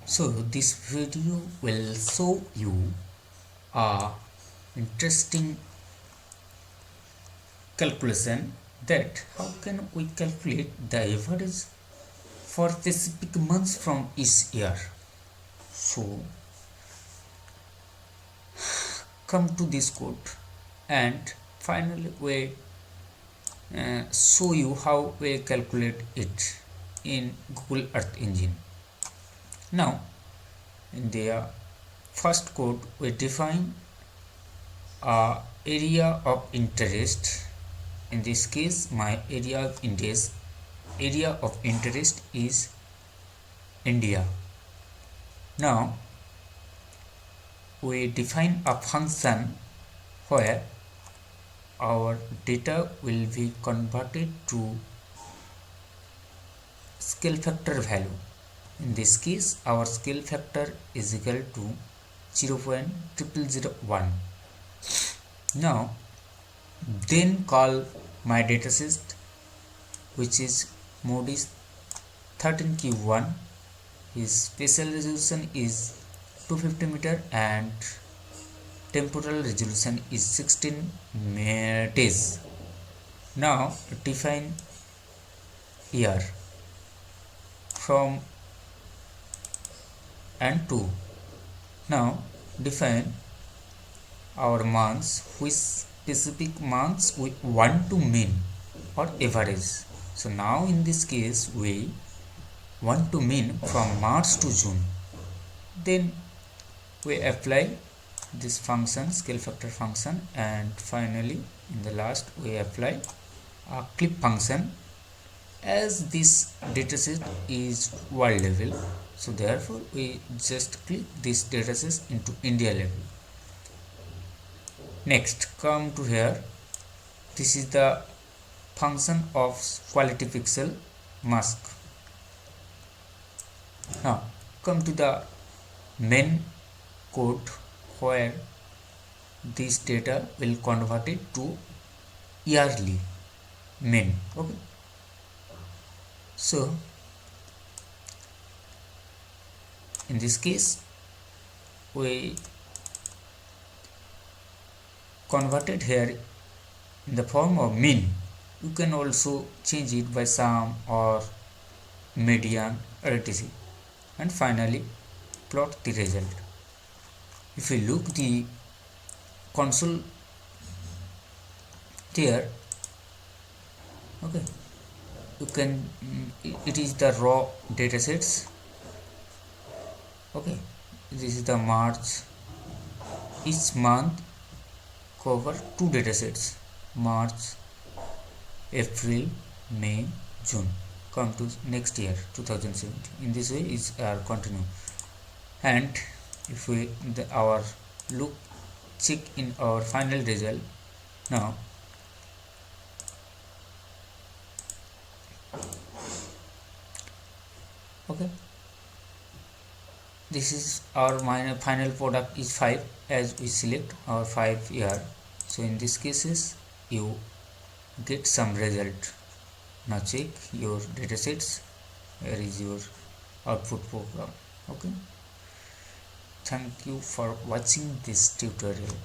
So this video will show you a interesting calculation that how can we calculate the average for specific months from each year. So come to this code and finally we show you how we calculate it in Google Earth Engine. Now in the first code we define a area of interest. In this case my area of interest is India. Now we define a function where our data will be converted to scale factor value. In this case our scale factor is equal to 0.0001. Now then call my dataset, which is Moody's 13Q1. His spatial resolution is 250 meter and temporal resolution is 16 days. Now define year from and to. Now define our months, which specific months we want to mean or average. So now in this case we want to mean from March to June. Then we apply this function, scale factor function, and finally in the last we apply a clip function. As this dataset is world level, so therefore we just clip this dataset into India level. Next come to here, this is the function of quality pixel mask. Now come to the main code where this data will convert it to yearly main. Okay, so in this case we converted here in the form of mean. You can also change it by sum or median or etc. And finally plot the result. If you look the console there, okay, you can it is the raw datasets. Okay, this is the March. Each month cover two datasets, March, April, May, June. Come to next year 2017. In this way is continue. And if we our look check in our final result. Now okay, this is our final product is 5 as we select our 5 year. So in this cases you get some result. Now check your datasets. Where is your output program? Okay, thank you for watching this tutorial.